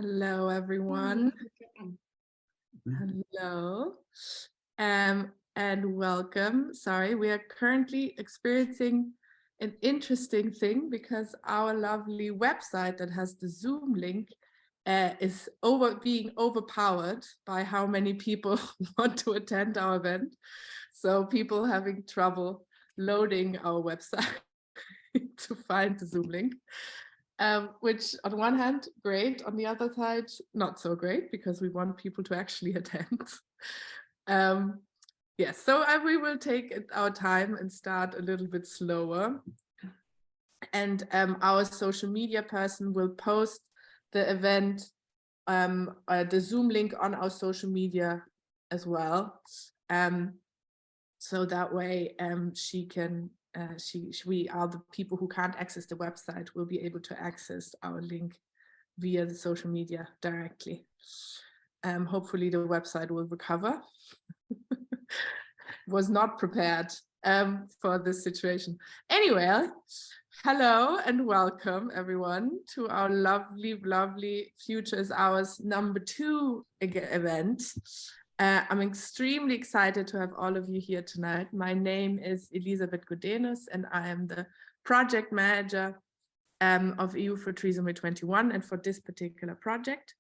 Hello, everyone. Hello. And welcome. Sorry, we are currently experiencing an interesting thing because our lovely website that has the Zoom link is being overpowered by how many people want to attend our event. So people having trouble loading our website to find the Zoom link. Which on one hand, great. On the other side, not so great because we want people to actually attend. Yes, so we will take our time and start a little bit slower. And our social media person will post the event, the Zoom link on our social media as well. So that way she can we are the people who can't access the website will be able to access our link via the social media directly. Hopefully the website will recover. Was not prepared for this situation. Anyway, hello and welcome everyone to our lovely Future is Ours #2 event. I'm extremely excited to have all of you here tonight. My name is Elisabeth Gudenus and I am the project manager of EU for Trisomy 21 and for this particular project.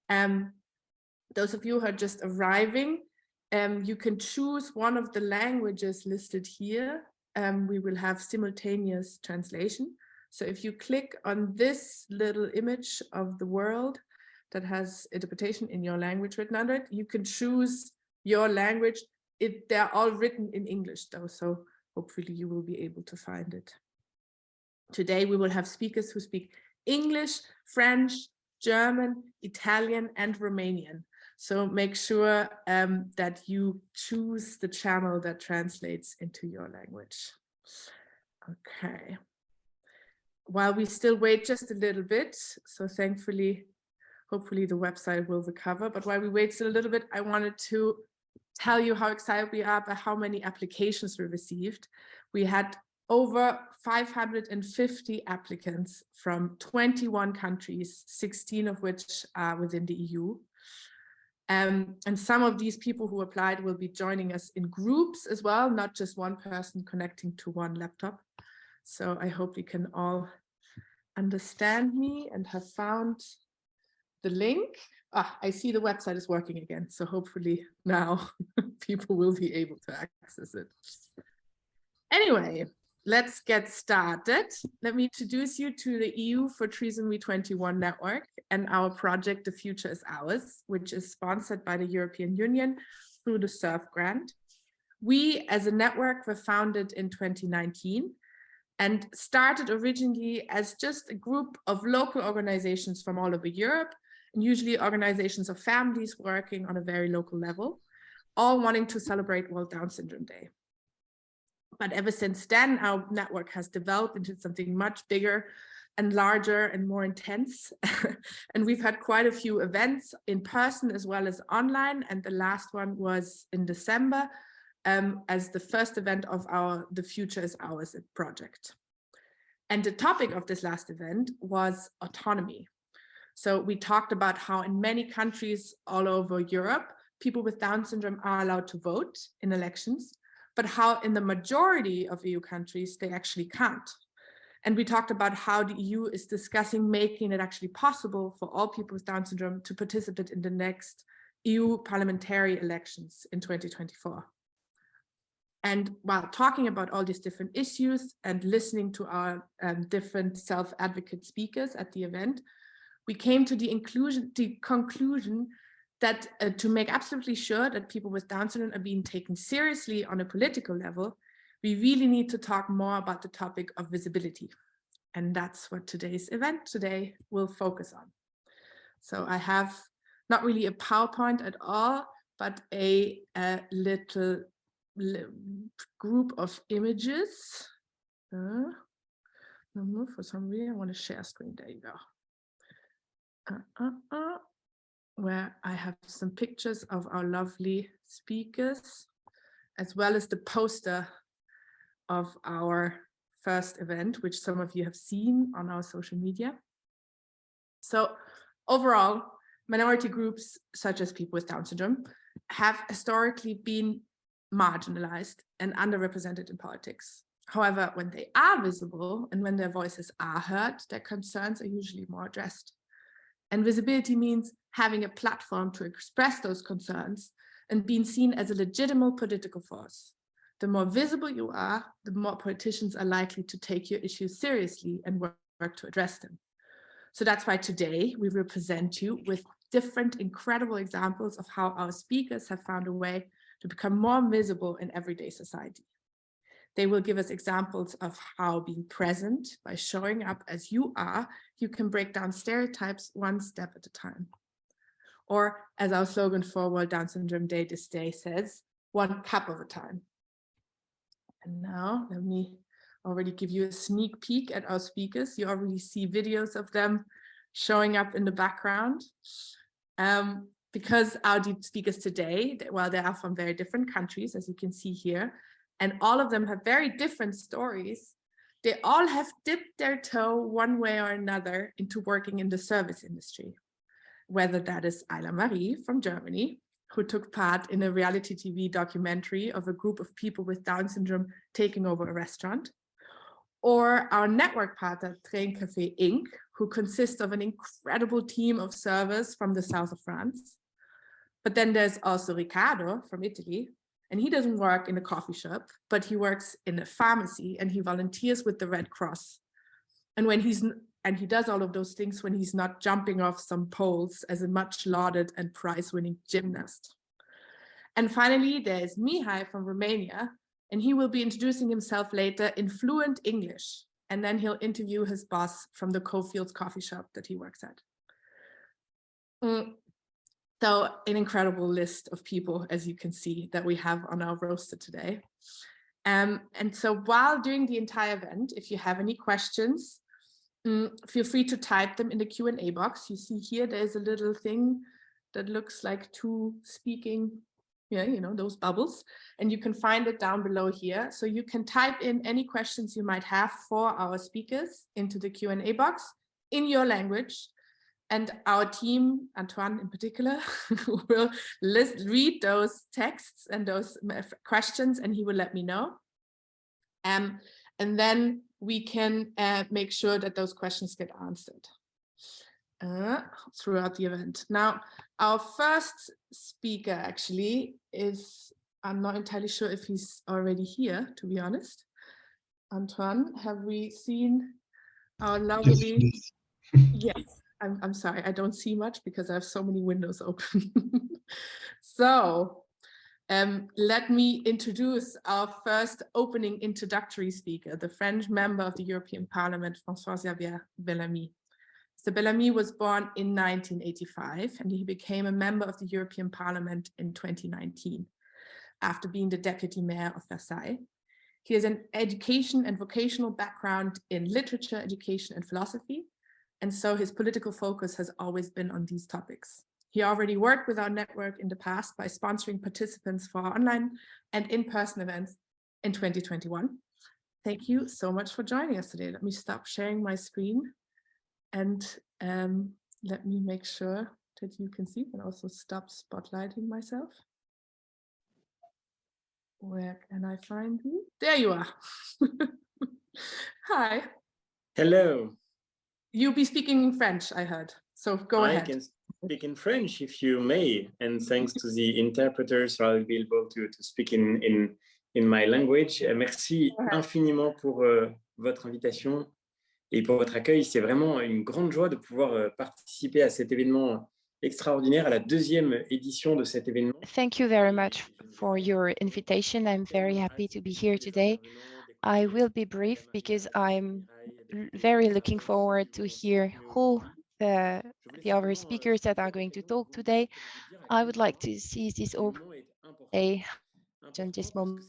Those of you who are just arriving, you can choose one of the languages listed here. We will have simultaneous translation. So if you click on this little image of the world, that has interpretation in your language written under it, you can choose your language. They're all written in English though, so hopefully you will be able to find it. Today we will have speakers who speak English, French, German, Italian, and Romanian. So make sure that you choose the channel that translates into your language. Okay. While we still wait just a little bit, so thankfully, hopefully the website will recover. But while we wait still a little bit, I wanted to tell you how excited we are by how many applications we received. We had over 550 applicants from 21 countries, 16 of which are within the EU. And some of these people who applied will be joining us in groups as well, not just one person connecting to one laptop. So I hope you can all understand me and have found the link. I see the website is working again, so hopefully now people will be able to access it. Anyway, let's get started. Let me introduce you to the EU for Trisomy 21 network and our project, The Future is Ours, which is sponsored by the European Union through the SURF grant. We as a network were founded in 2019 and started originally as just a group of local organizations from all over Europe, and usually organizations of families working on a very local level, all wanting to celebrate World Down Syndrome Day. But ever since then, our network has developed into something much bigger and larger and more intense. And we've had quite a few events in person as well as online. And the last one was in December as the first event of our The Future is Ours project. And the topic of this last event was autonomy. So we talked about how in many countries all over Europe, people with Down syndrome are allowed to vote in elections, but how in the majority of EU countries, they actually can't. And we talked about how the EU is discussing making it actually possible for all people with Down syndrome to participate in the next EU parliamentary elections in 2024. And while talking about all these different issues and listening to our different self-advocate speakers at the event, we came to the conclusion that to make absolutely sure that people with Down syndrome are being taken seriously on a political level, we really need to talk more about the topic of visibility. And that's what today's event today will focus on. So I have not really a PowerPoint at all, but a little group of images. For some reason, I want to share screen. There you go. Where I have some pictures of our lovely speakers, as well as the poster of our first event, which some of you have seen on our social media. So Overall, minority groups, such as people with Down syndrome, have historically been marginalized and underrepresented in politics. However, when they are visible and when their voices are heard, their concerns are usually more addressed. And visibility means having a platform to express those concerns and being seen as a legitimate political force. The more visible you are, the more politicians are likely to take your issues seriously and work to address them. So that's why today we will present you with different incredible examples of how our speakers have found a way to become more visible in everyday society. They will give us examples of how being present by showing up as you are, you can break down stereotypes one step at a time. Or as our slogan for World Down Syndrome Day this day says, one cup at a time. And now let me already give you a sneak peek at our speakers. You already see videos of them showing up in the background. Because our speakers today, well, they are from very different countries, as you can see here, and all of them have very different stories. They all have dipped their toe one way or another into working in the service industry, whether that is Ayla Marie from Germany, who took part in a reality TV documentary of a group of people with Down syndrome taking over a restaurant, or our network partner, Train Café Inc., who consists of an incredible team of servers from the south of France. But then there's also Riccardo from Italy, and he doesn't work in a coffee shop, but he works in a pharmacy and he volunteers with the Red Cross. And he does all of those things when he's not jumping off some poles as a much lauded and prize-winning gymnast. And finally, there's Mihai from Romania, and he will be introducing himself later in fluent English. And then he'll interview his boss from the Cofields coffee shop that he works at. So an incredible list of people, as you can see, that we have on our roster today. And so while doing the entire event, if you have any questions, feel free to type them in the Q&A box. You see here, there's a little thing that looks like two speaking, those bubbles, and you can find it down below here. So you can type in any questions you might have for our speakers into the Q&A box in your language. And our team, Antoine in particular, will read those texts and those questions, and he will let me know. And then we can make sure that those questions get answered throughout the event. Now, our first speaker actually is, I'm not entirely sure if he's already here, to be honest. Antoine, have we seen our lovely... Yes. I'm sorry, I don't see much because I have so many windows open. So let me introduce our first opening introductory speaker, the French member of the European Parliament, François-Xavier Bellamy. Mr. Bellamy was born in 1985 and he became a member of the European Parliament in 2019 after being the deputy mayor of Versailles. He has an education and vocational background in literature, education, and philosophy. And so his political focus has always been on these topics. He already worked with our network in the past by sponsoring participants for our online and in-person events in 2021. Thank you so much for joining us today. Let me stop sharing my screen and let me make sure that you can see and also stop spotlighting myself. Where can I find you? There you are. Hi. Hello. You'll be speaking in French, I heard. So go ahead. I can speak in French if you may. And thanks to the interpreters, I'll be able to speak in my language. Merci infiniment pour votre invitation et pour votre accueil. C'est vraiment une grande joie de pouvoir participer à cet événement extraordinaire, à la deuxième édition de cet événement. Thank you very much for your invitation. I'm very happy to be here today. I will be brief because I'm very looking forward to hear who the other speakers that are going to talk today. I would like to seize this opportunity in this moment.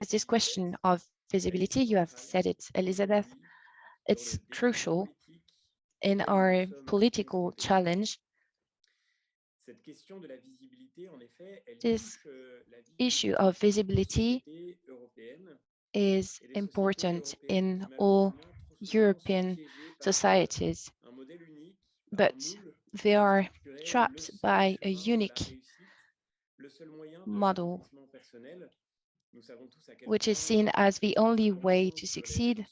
This question of visibility, you have said it, Elizabeth, it's crucial in our political challenge. This issue of visibility is important in all European societies, but they are trapped by a unique model, which is seen as the only way to succeed.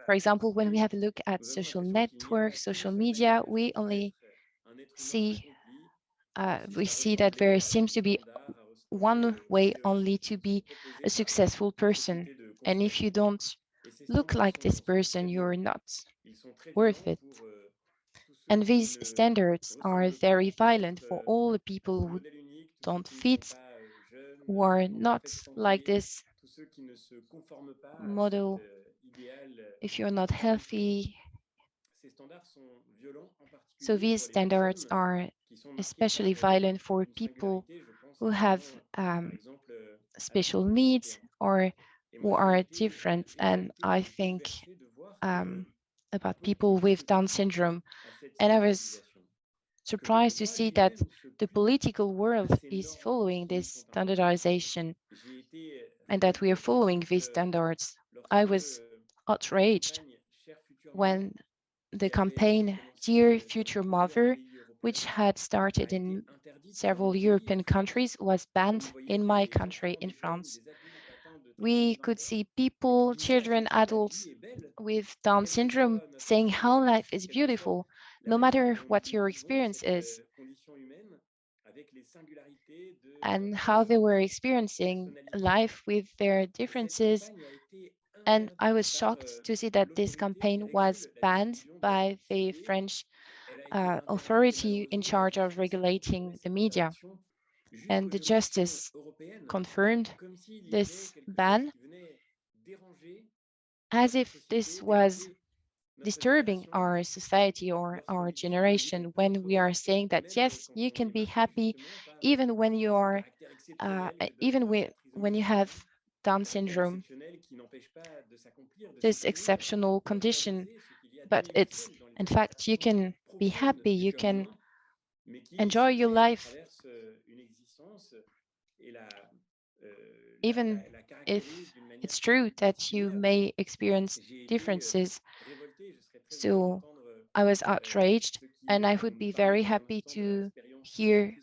For example, when we have a look at social networks, social media, we only see that there seems to be one way only to be a successful person. And if you don't look like this person, you're not worth it. And these standards are very violent for all the people who don't fit, who are not like this model. If you're not healthy, so these standards are especially violent for people who have special needs or who are different. And I think about people with Down syndrome. And I was surprised to see that the political world is following this standardization and that we are following these standards. I was outraged when the campaign Dear Future Mother, which had started in several European countries, was banned in my country, in France. We could see people, children, adults with Down syndrome saying how life is beautiful, no matter what your experience is, and how they were experiencing life with their differences. And I was shocked to see that this campaign was banned by the French authority in charge of regulating the media. And the justice confirmed this ban as if this was disturbing our society or our generation when we are saying that, yes, you can be happy even when you are, when you have Down syndrome, this exceptional condition, but it's, in fact, you can be happy, you can enjoy your life, even if it's true that you may experience differences. So I was outraged, and I would be very happy to hear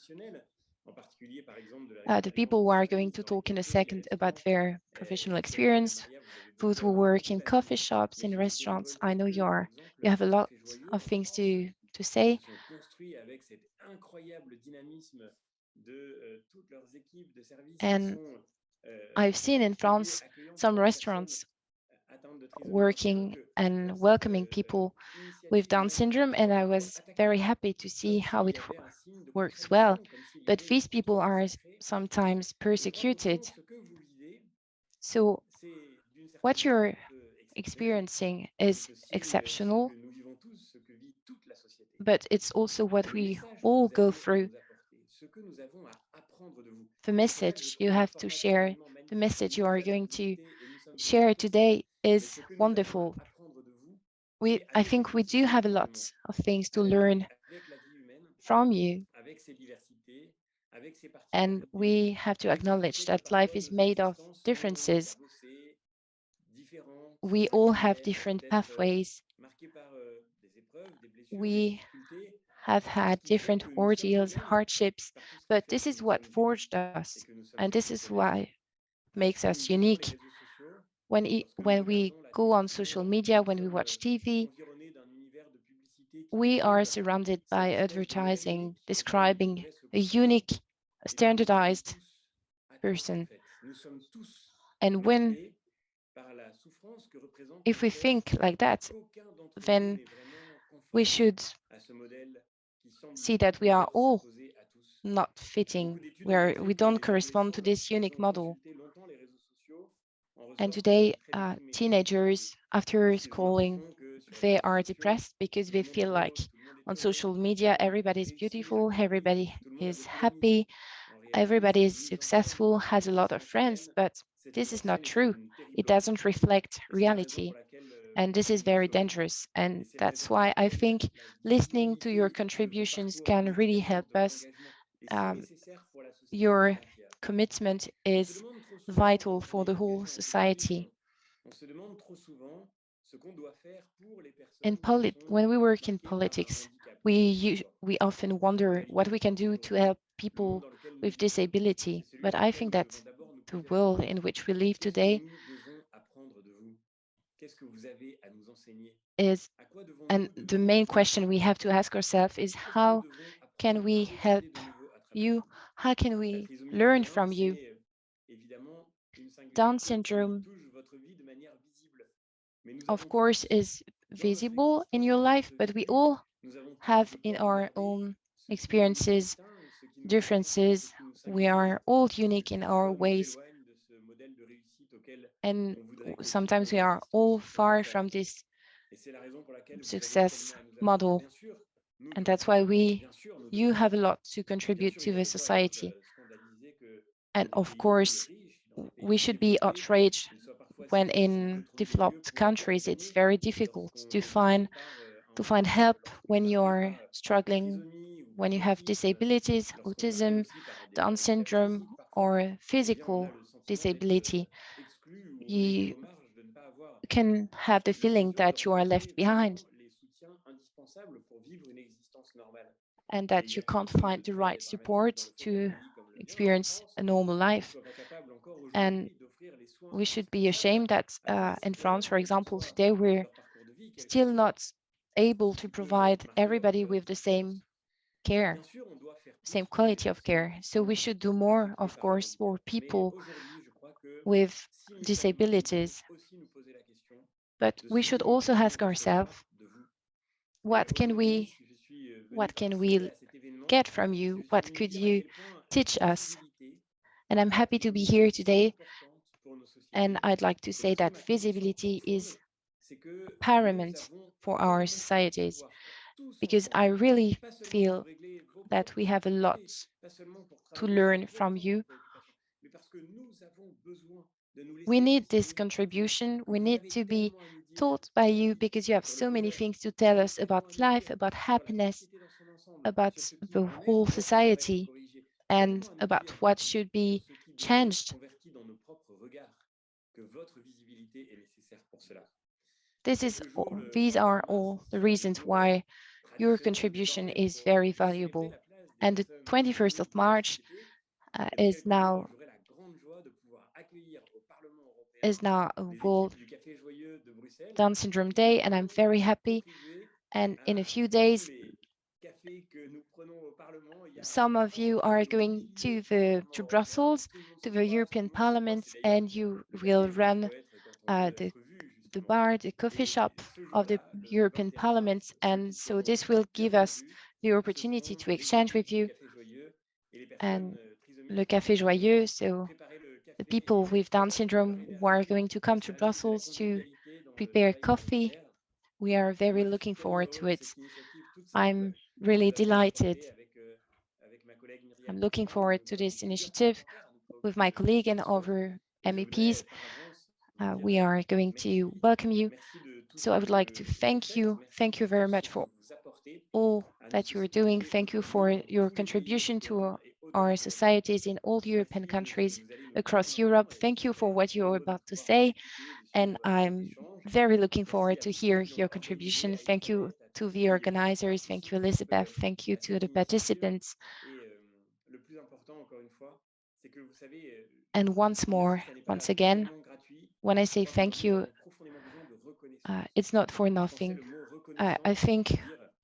the people who are going to talk in a second about their professional experience, those who work in coffee shops, in restaurants. I know you have a lot of things to say. And I've seen in France some restaurants working and welcoming people with Down syndrome, and I was very happy to see how it works well. But these people are sometimes persecuted. So what you're experiencing is exceptional, but it's also what we all go through. The message you have to share, the message you are going to share today is wonderful. I think we do have a lot of things to learn from you. And we have to acknowledge that life is made of differences. We all have different pathways. We have had different ordeals, hardships, but this is what forged us. And this is why makes us unique. When we go on social media, when we watch TV, we are surrounded by advertising describing a unique, standardized person. And if we think like that, then we should see that we are all not fitting, we don't correspond to this unique model. And today, teenagers, after scrolling, they are depressed because they feel like on social media, everybody is beautiful, everybody is happy, everybody is successful, has a lot of friends, but this is not true. It doesn't reflect reality. And this is very dangerous. And that's why I think listening to your contributions can really help us. Your commitment is vital for the whole society. When we work in politics, we often wonder what we can do to help people with disability. But I think that the world in which we live today is, and the main question we have to ask ourselves is, how can we help you? How can we learn from you? Down syndrome, of course, is visible in your life, but we all have in our own experiences, differences. We are all unique in our ways. And sometimes we are all far from this success model. And that's why you have a lot to contribute to the society. And of course, we should be outraged when in developed countries, it's very difficult to find help when you're struggling, when you have disabilities, autism, Down syndrome, or physical disability. You can have the feeling that you are left behind and that you can't find the right support to experience a normal life. And we should be ashamed that in France, for example, today we're still not able to provide everybody with the same care, same quality of care. So we should do more, of course, for people with disabilities. But we should also ask ourselves, what can we get from you? What could you teach us? And I'm happy to be here today. And I'd like to say that visibility is paramount for our societies, because I really feel that we have a lot to learn from you. We need this contribution. We need to be taught by you, because you have so many things to tell us about life, about happiness, about the whole society, and about what should be changed. These are all the reasons why your contribution is very valuable. And the 21st of March is now a World Down Syndrome Day, and I'm very happy. And in a few days, some of you are going to Brussels, to the European Parliament, and you will run the bar, the coffee shop of the European Parliament. And so this will give us the opportunity to exchange with you. And Le Café Joyeux, so the people with Down syndrome who are going to come to Brussels to prepare coffee. We are very looking forward to it. I'm really delighted. I'm looking forward to this initiative with my colleague and other MEPs. We are going to welcome you. So I would like to thank you. Thank you very much for all that you're doing. Thank you for your contribution to our societies in all European countries across Europe. Thank you for what you're about to say. And I'm very looking forward to hear your contribution. Thank you to the organizers. Thank you, Elizabeth. Thank you to the participants. And once again, when I say thank you, it's not for nothing. I think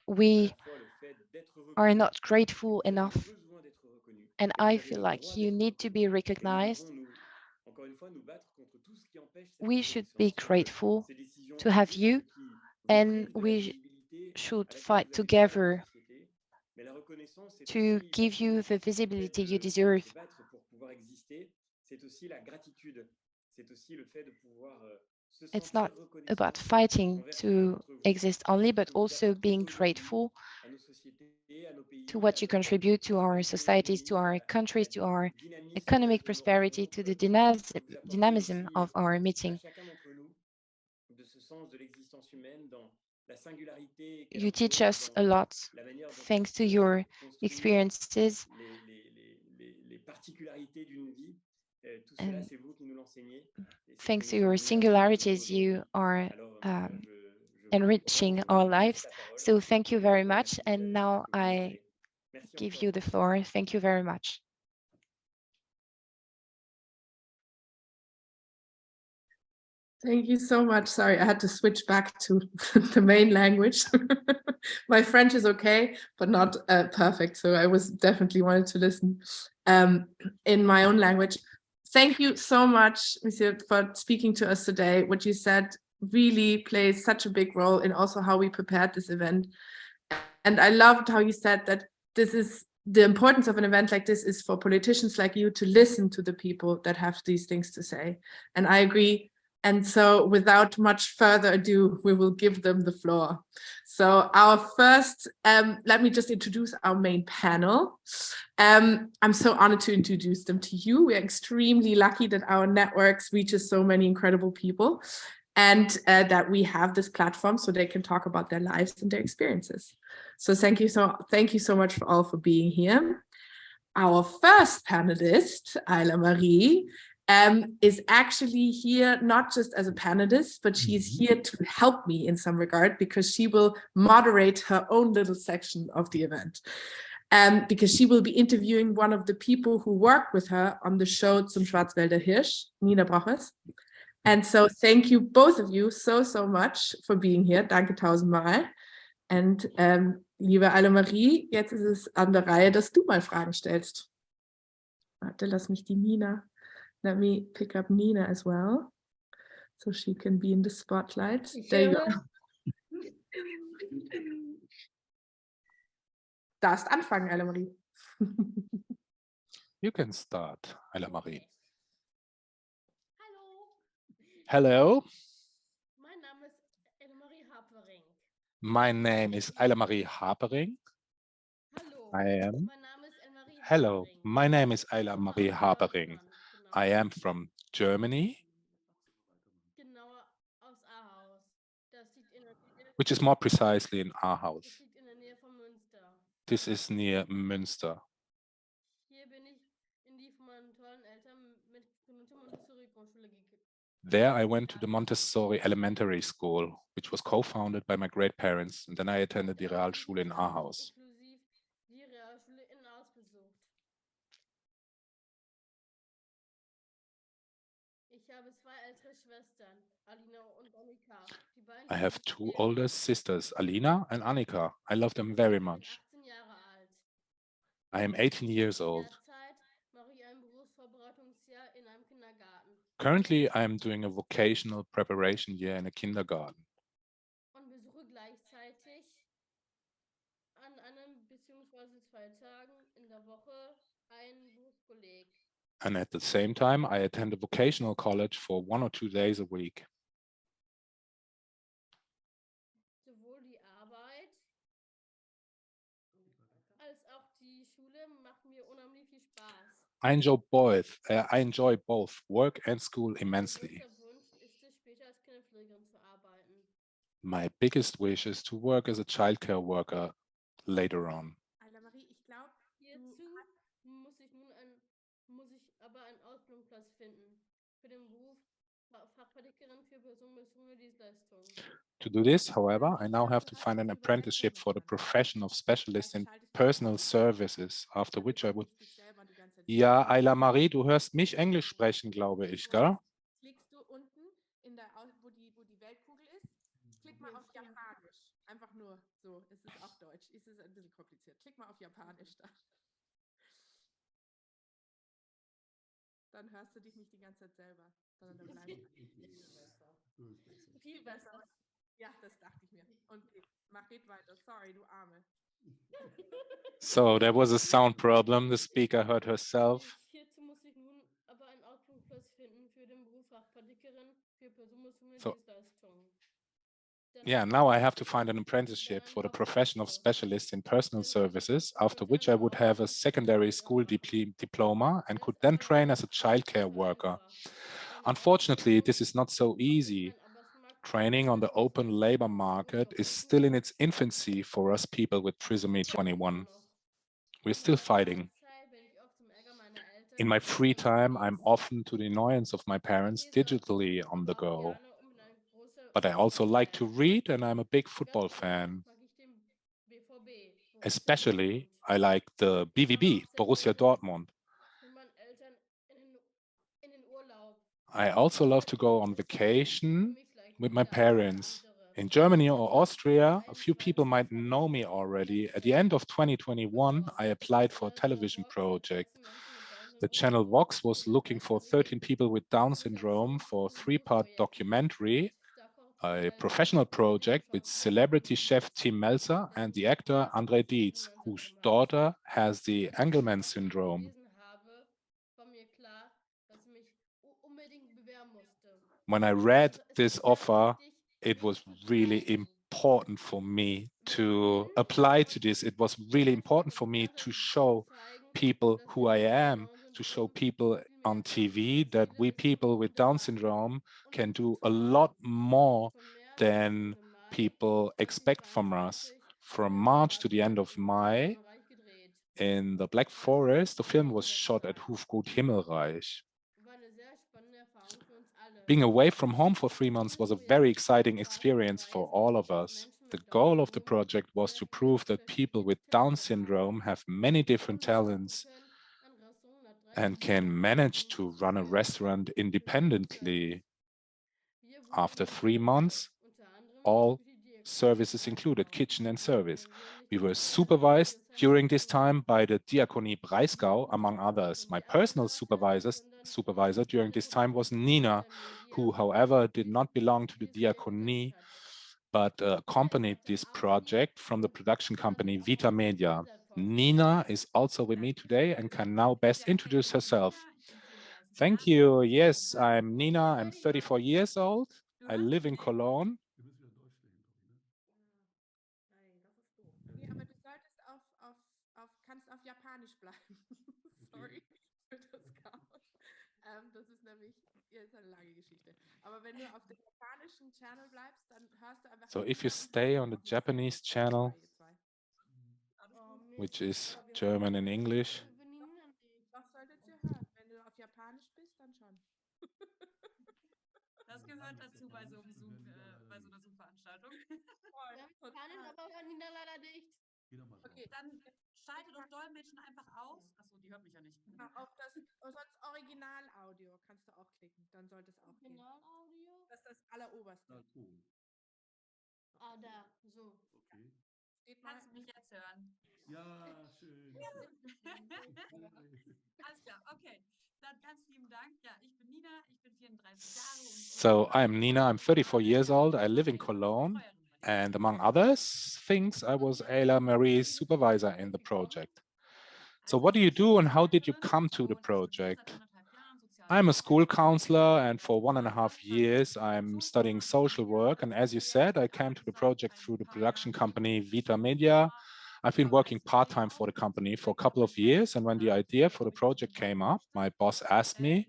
we are not grateful enough, and I feel like you need to be recognized. We should be grateful to have you, and we should fight together to give you the visibility you deserve. It's not about fighting to exist only, but also being grateful to what you contribute to our societies, to our countries, to our economic prosperity, to the dynamism of our meeting. You teach us a lot thanks to your experiences. And thanks to your singularities, you are enriching our lives. So thank you very much. And now I give you the floor. Thank you very much. Thank you so much. Sorry, I had to switch back to the main language. My French is okay, but not perfect. So I was definitely wanted to listen in my own language. Thank you so much, Monsieur, for speaking to us today. What you said really plays such a big role in also how we prepared this event. And I loved how you said that this is the importance of an event like this is for politicians like you to listen to the people that have these things to say. And I agree. And so without much further ado, we will give them the floor. So our first, let me just introduce our main panel. I'm so honored to introduce them to you. We are extremely lucky that our networks reaches so many incredible people and that we have this platform so they can talk about their lives and their experiences. So thank you so much for all for being here. Our first panelist, Ayla Marie, is actually here not just as a panelist, but she's here to help me in some regard because she will moderate her own little section of the event. Because she will be interviewing one of the people who work with her on the show Zum Schwarzwälder Hirsch, Nina Broches. And so thank you both of you so much for being here. Danke tausendmal. Und liebe Ayla-Marie, jetzt ist es an der Reihe, dass du mal Fragen stellst. Warte, lass mich die Nina. Let me pick up Nina as well, so she can be in the spotlight. There you go. Darfst anfangen, Ayla-Marie. You can start, Ayla-Marie. Hello. Hello. Mein Name ist Ayla-Marie Hapering. My name is Ayla-Marie Hapering. Hallo. I am. Mein Name ist Ayla-Marie Hello, Hapering. my name is Ayla-Marie Aus Hapering. Deutschland, genau. I am from Germany, Genauer aus Ahaus. Das liegt in der Nähe, which is more precisely in das Ahaus. liegt in der Nähe von Münster. This is near Münster. Hier bin ich in die von meinen tollen Eltern mit Montessori-Grundschule gegangen. There I went to the Montessori Elementary School, which was co-founded by my great parents, and then I attended die Realschule in Ahaus. Inklusiv die Realschule in Ahaus besucht. Ich habe zwei ältere Schwestern, Alina und Annika. Die beiden I have sind two sehr- older sisters, Alina and Annika. I love them very sind much. 18 Jahre alt. I am 18 years old. Derzeit mache ich ein Berufsvorbereitungsjahr in einem Kindergarten Currently, I am doing a vocational preparation year in a kindergarten. und besuche gleichzeitig an einem bzw. 2 Tagen in der Woche einen Berufskolleg. And at the same time, I attend a vocational college for 1 or 2 days a week. Sowohl die Arbeit als auch die Schule machen mir unheimlich viel Spaß. I enjoy both work and school Mein immensely. größter Wunsch ist es, später als Kinderpflegerin zu arbeiten. My biggest wish is to work as a childcare worker later on. Ayla-Marie, ich glaube, Hierzu muss ich aber einen Ausbildungsplatz finden für den Beruf Fachpraktikerin für personenbezogene Dienstleistungen. To do this, however, I now have to find an apprenticeship for the profession of specialist in personal services, after which I would... Ja, Ayla-Marie, du hörst mich Englisch sprechen, glaube ich, gell? Klickst du unten in der, wo die Weltkugel ist, klick mal auf Japanisch. Einfach nur so, es ist auch Deutsch. Es ist ein bisschen kompliziert. Klick mal auf Japanisch da. Dann hörst du dich nicht die ganze Zeit selber, sondern dann bleibst du. Viel besser. Ja, das dachte ich mir. Und mach red weiter. Sorry, du Arme. So there was a sound problem. The speaker heard herself. Hierzu muss ich nun aber einen Ausbildungsplatz finden für den Beruf Fachpraktikerin für personenbezogene So- Dienstleistungen. Yeah, now I have to find an apprenticeship for the profession of specialist in personal services, after which I would have a secondary school diploma and could then train as a childcare worker. Unfortunately, this is not so easy. Training on the open labor market is still in its infancy for us people with Trisomy 21. We're still fighting. In my free time, I'm often, to the annoyance of my parents, digitally on the go. But I also like to read, and I'm a big football fan. mag ich den BVB, Borussia Especially, Dortmund. I like the BVB, Borussia Dortmund. Mit meinen Eltern in den Urlaub. I also love to go on Für vacation mich vielleicht with my nicht der eine oder parents. andere. In Germany or Also Austria, a few 1, 2 people might Zufälle. know me already. Jetzt At the end of Besonders 2021, I applied for a Channel television Vox hat project. 13 Menschen mit Down-Syndrom The channel Vox was erfolgreich looking for gesehen. 13 people with Down Und jetzt syndrome for a dieses 3-part Projekt documentary, mit Star a Koch professional project with Schauspieler. celebrity chef Tim Melzer and the actor André Dietz, whose daughter has the Engelmann syndrome. Gelesen habe, war mir klar, dass ich mich unbedingt bewerben musste. When I read Also es this ist offer, ganz wichtig, it sich was zu really zeigen. important for me to Wer ich apply bin to this. It was und really was important ich for me mache, to sich show zu zeigen, people dass who wir I Menschen mit am, to Down-Syndrom show viel people mehr on TV als that jeder we ist so people with unter Down Wert. syndrome Und can am do a Tag lot more von März than bis Ende Mai people expect from us. From March to the end of May, gedreht. in the Black Forest, the film was shot at Hofgut Himmelreich. War eine sehr spannende Erfahrung für uns alle. Being away from home for 3 months was a very exciting experience for all of us. The goal of the project was to prove that people with Down syndrome have many different talents and can manage to run a restaurant independently. After 3 months, all services included, kitchen and service. We were supervised during this time by the Diakonie Breisgau, among others. My personal supervisor during this time was Nina, who, however, did not belong to the Diakonie, but accompanied this project from the production company Vita Media. Nina is also with me today and can now best introduce herself. Thank you. Yes, I'm Nina. I'm 34 years old. I live in Cologne. Nein, das ist doof. Nee, aber du solltest kannst auf Japanisch bleiben. Sorry für das Chaos. Das ist nämlich, ja, ist eine lange Geschichte. Aber wenn du auf dem japanischen Channel bleibst, dann hörst du einfach. So if you stay on the Japanese channel, which is German and English. Was solltet ihr hören? Wenn du auf Japanisch bist, dann schon. Das gehört dazu bei so einem Zoom, bei so einer Zoom-Veranstaltung. Spannend, aber war Nina leider dicht. Okay, Dann schaltet und Dolmetschen einfach aus. Achso, die hört mich ja nicht. auf das sonst Originalaudio kannst du auch klicken, dann sollte es auch gehen. Originalaudio? Das ist das alleroberste. Ah, da, so. Okay. Steht mal. Kannst du mich jetzt hören? Ja, schön. Alles klar, okay. Dann ganz lieben Dank. Ja, ich bin Nina, ich bin 34 Jahre. So I'm Nina, I'm 34 years old. I live in Cologne. And among others things, I was Ayla Marie's supervisor in the project. So what do you do and how did you come to the project? I'm a school counselor and for 1.5 years I'm studying social work. And as you said, I came to the project through the production company Vita Media. I've been working part-time for the company for a couple of years. And when the idea for the project came up, my boss asked me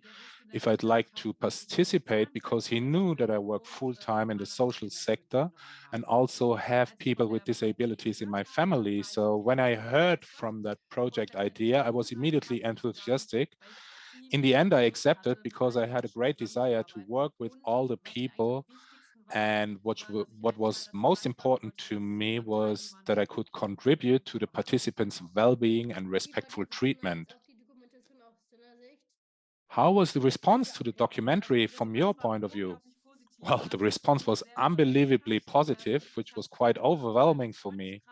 if I'd like to participate because he knew that I work full-time in the social sector and also have people with disabilities in my family. So when I heard from that project idea, I was immediately enthusiastic. In the end, I accepted because I had a great desire to work with all the people. And what was most important to me was that I could contribute to the participants' well-being and respectful treatment. How was the response to the documentary from your point of view? Well, the response was unbelievably positive, which was quite overwhelming for me.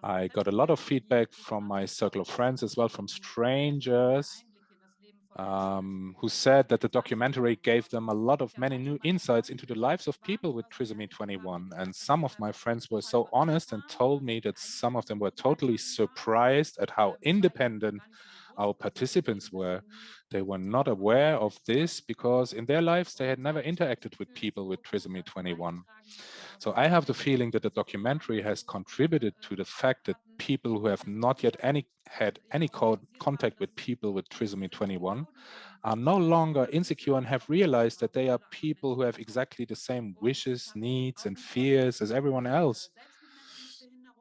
I got a lot of feedback from my circle of friends as well, from strangers who said that the documentary gave them a lot of many new insights into the lives of people with Trisomy 21. And some of my friends were so honest and told me that some of them were totally surprised at how independent our participants were. They were not aware of this because in their lives they had never interacted with people with Trisomy 21. So I have the feeling that the documentary has contributed to the fact that people who have not yet had any contact with people with Trisomy 21 are no longer insecure and have realized that they are people who have exactly the same wishes, needs, and fears as everyone else.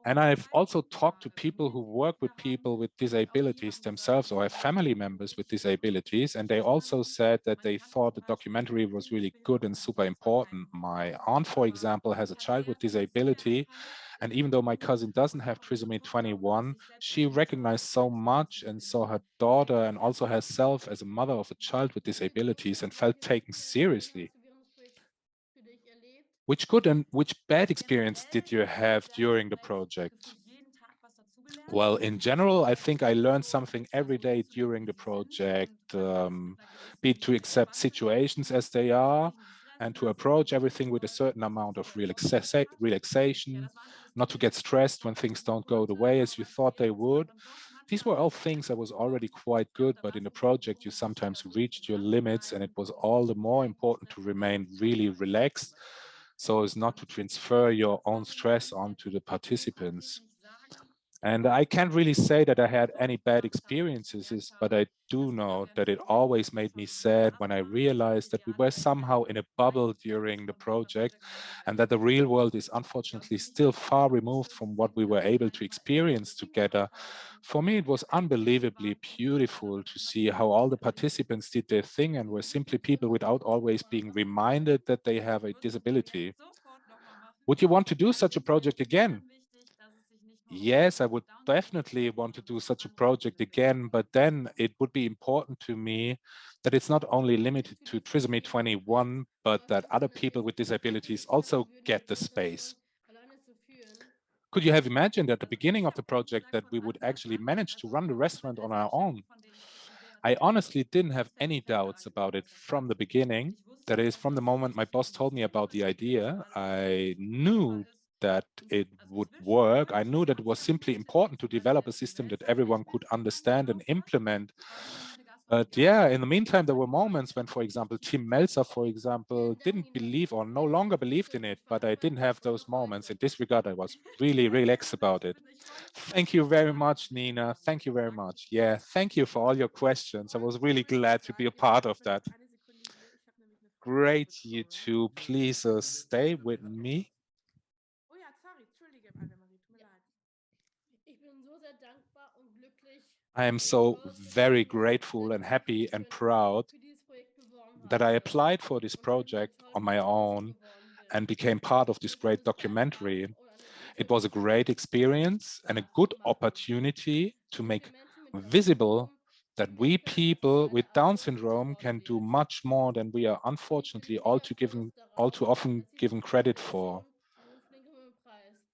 And I've also talked to people who work with people with disabilities themselves or have family members with disabilities. And they also said that they thought the documentary was really good and super important. My aunt, for example, has a child with disability. And even though my cousin doesn't have trisomy 21, she recognized so much and saw her daughter and also herself as a mother of a child with disabilities and felt taken seriously. Which good and which bad experience did you have during the project? Well, in general, I think I learned something every day during the project, be it to accept situations as they are and to approach everything with a certain amount of relaxation, not to get stressed when things don't go the way as you thought they would. These were all things that was already quite good, but in the project, you sometimes reached your limits, and it was all the more important to remain really relaxed so as not to transfer your own stress onto the participants. And I can't really say that I had any bad experiences, but I do know that it always made me sad when I realized that we were somehow in a bubble during the project and that the real world is unfortunately still far removed from what we were able to experience together. For me, it was unbelievably beautiful to see how all the participants did their thing and were simply people without always being reminded that they have a disability. Would you want to do such a project again? Yes, I would definitely want to do such a project again, but then it would be important to me that it's not only limited to trisomy 21, but that other people with disabilities also get the space. Could you have imagined at the beginning of the project that we would actually manage to run the restaurant on our own? I honestly didn't have any doubts about it from the beginning. That is, from the moment my boss told me about the idea, I knew that it would work. I knew that it was simply important to develop a system that everyone could understand and implement. But yeah, in the meantime, there were moments when, for example, Tim Melzer, for example, didn't believe or no longer believed in it, but I didn't have those moments. In this regard, I was really relaxed about it. Thank you very much, Nina. Thank you very much. Yeah, thank you for all your questions. I was really glad to be a part of that. Great, you two. Please stay with me. Oh ja, sorry, entschuldige, Annemarie, tut mir leid. Ich bin so sehr dankbar und glücklich, I am so very grateful and happy and proud für dieses Projekt beworben that I habe applied for this und zu einem project tollen on my own geworden bin. and became part of this great documentary. It was a great experience and a good opportunity to make visible that we people with Down syndrome can do much more than we are unfortunately all too often given credit for.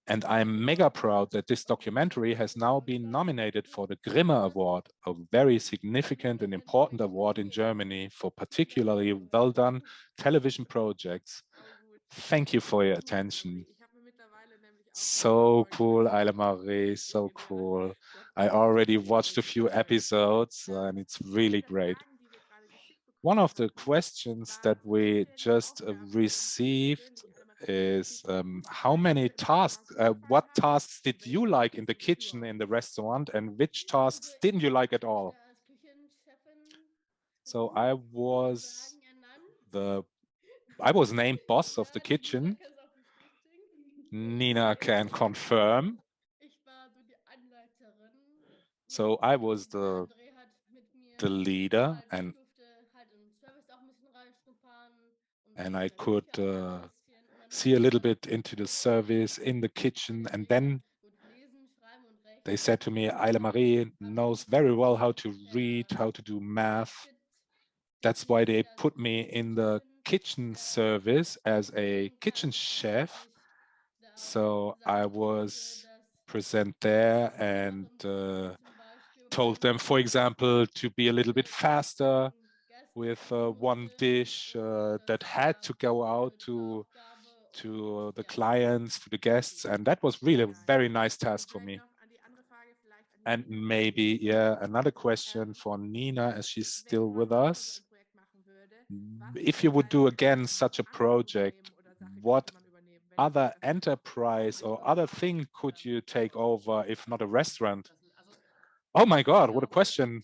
And I'm mega proud that this documentary has now been nominated for the Grimme Award, a very significant and important award in Germany for particularly well done television projects. Thank you for your attention. So cool, Marie, so cool. I already watched a few episodes and it's really great. One of the questions that we just received is how many tasks, what tasks did you like in the kitchen in the restaurant and which tasks didn't you like at all? So I was named boss of the kitchen. Nina can confirm. So I was the leader and I could see a little bit into the service in the kitchen. And then they said to me, Marie knows very well how to read, how to do math. That's why they put me in the kitchen service as a kitchen chef. So I was present there and told them, for example, to be a little bit faster with one dish that had to go out to the clients, to the guests. And that was really a very nice task for me. And maybe, yeah, another question for Nina, as she's still with us. If you would do again such a project, what other enterprise or other thing could you take over if not a restaurant? Oh my God, what a question.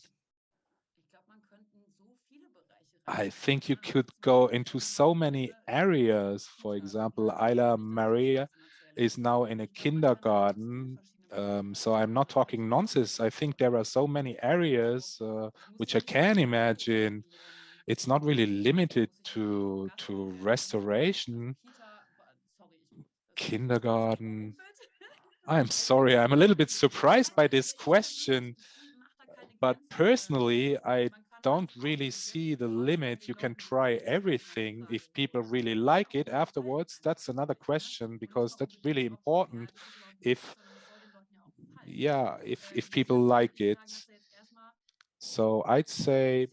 I think you could go into so many areas. For example, Maria is now in a kindergarten. So I'm not talking nonsense. I think there are so many areas which I can imagine. It's not really limited to restoration. Kindergarten. I'm sorry, I'm a little bit surprised by this question, but personally, I don't really see the limit. You can try everything. If people really like it afterwards, that's another question, because that's really important. If people like it. So I'd say,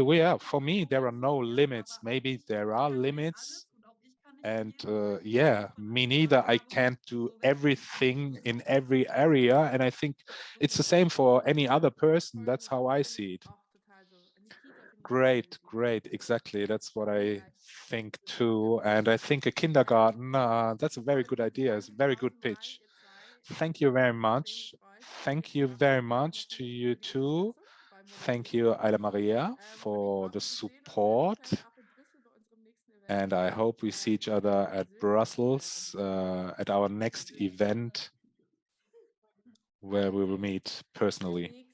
well, yeah, for me, there are no limits. Maybe there are limits. And yeah, me neither. I can't do everything in every area. And I think it's the same for any other person. That's how I see it. Great, great. Exactly. That's what I think too. And I think a kindergarten, that's a very good idea. It's a very good pitch. Thank you very much. Thank you very much to you too. Thank you, Ayla Maria, for the support. And I hope we see each other at Brussels at our next event where we will meet personally.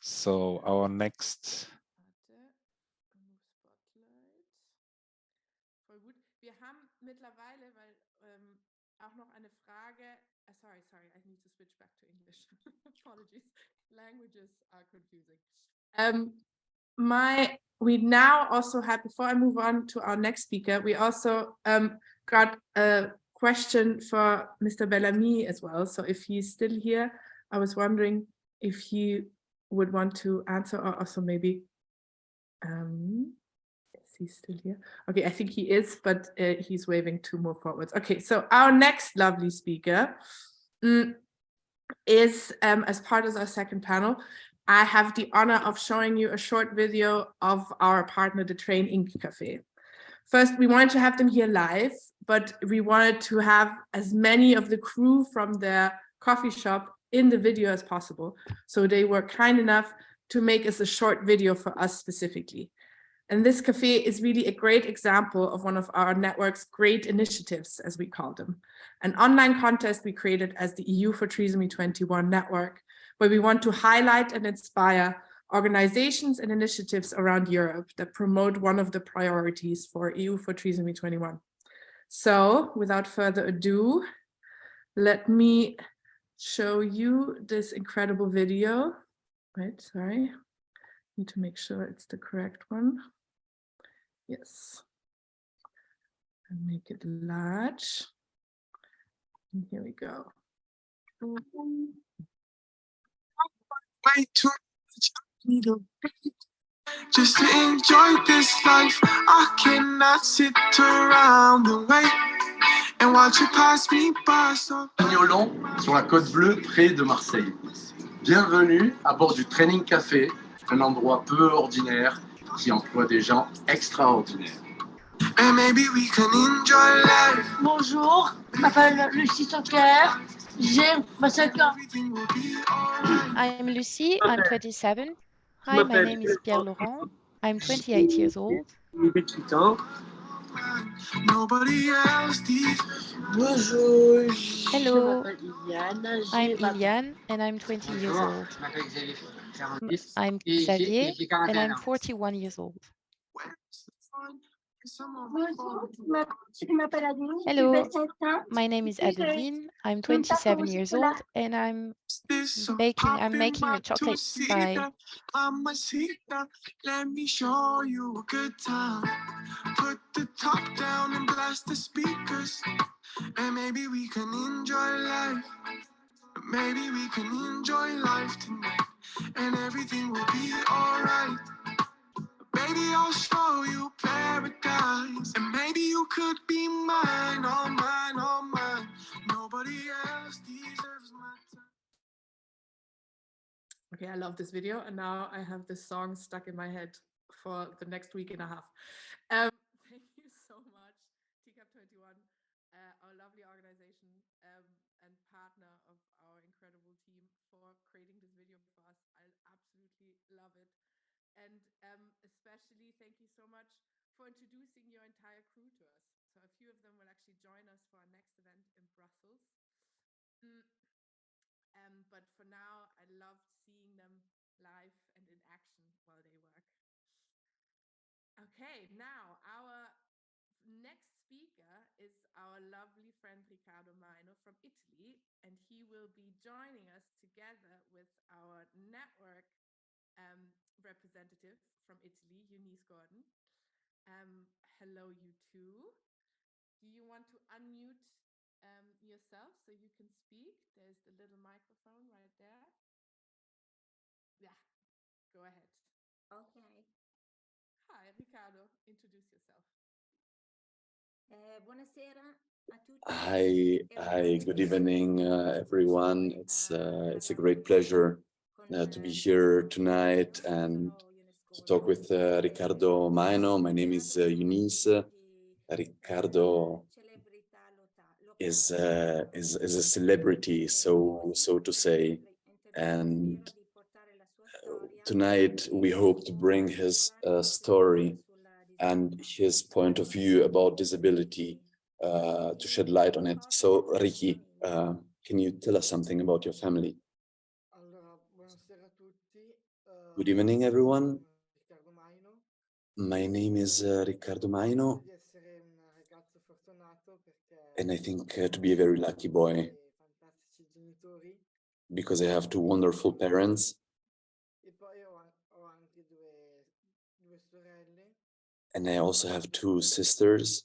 So our next. Voll gut. Wir haben mittlerweile, weil auch noch eine Frage. Sorry, I need to switch back to English. Apologies. Languages are confusing. We now also have, before I move on to our next speaker, we also got a question for Mr. Bellamy as well. So if he's still here, I was wondering if he would want to answer, or also maybe, is he still here? Okay, I think he is, but he's waving to move forwards. Okay, so our next lovely speaker is, as part of our second panel, I have the honor of showing you a short video of our partner, the Train Ink Cafe. First, we wanted to have them here live, but we wanted to have as many of the crew from their coffee shop in the video as possible. So they were kind enough to make us a short video for us specifically. And this cafe is really a great example of one of our network's great initiatives, as we call them. An online contest we created as the EU for Trisomy 21 network, where we want to highlight and inspire organizations and initiatives around Europe that promote one of the priorities for EU for Trisomy 21. So without further ado, let me show you this incredible video. Right, sorry. Need to make sure it's the correct one. Yes. And make it large. And here we go. Way too much. Just to enjoy this life, I cannot sit around and wait and watch you pass me by. Mignolan, sur la côte bleue, près de Marseille. Bienvenue à bord du Training Café, un endroit peu ordinaire qui emploie des gens extraordinaires. And maybe we can enjoy life. Bonjour, je m'appelle Lucie Soccer. J'ai 25 ans. I'm Lucie, I'm 27. Hi, my name is Pierre Laurent. I'm 28 years old. Nobody else did. Bonjour. Hello, Iliane. I'm Iliane and I'm 20 years old. I'm Xavier and I'm 41 years old. Hello, my name is Adeline. I'm 27 years old and I'm making a chocolate pie. Let me show you a good time. Put the top down and blast the speakers. And maybe we can enjoy life. Maybe we can enjoy life tonight. And everything will be alright. Baby, I'll show you paradise. And maybe you could be mine, all mine, all mine. Nobody else deserves my time. Okay, I love this video. And now I have this song stuck in my head for the next week and a half. Thank you so much, TCAP 21, our lovely organization and partner of our incredible team, for creating this video for us. I absolutely love it. And especially thank you so much for introducing your entire crew to us. So a few of them will actually join us for our next event in Brussels. But for now, I loved seeing them live and in action while they work. Okay, now our next speaker is our lovely friend Riccardo Maino from Italy, and he will be joining us together with our network representative from Italy, Eunice Gordon. Hello, you two. Do you want to unmute yourself so you can speak? There's the little microphone right there. Yeah, go ahead. Okay. Hi, Riccardo, introduce yourself. Buonasera a tutti. Hi, good evening, everyone. It's a great pleasure to be here tonight and to talk with Riccardo Maino. My name is Eunice. Riccardo is a celebrity, so to say, and tonight we hope to bring his story and his point of view about disability to shed light on it. So, Ricky, can you tell us something about your family? Good evening, everyone. My name is Riccardo Maino, and I think to be a very lucky boy because I have two wonderful parents. And I also have two sisters,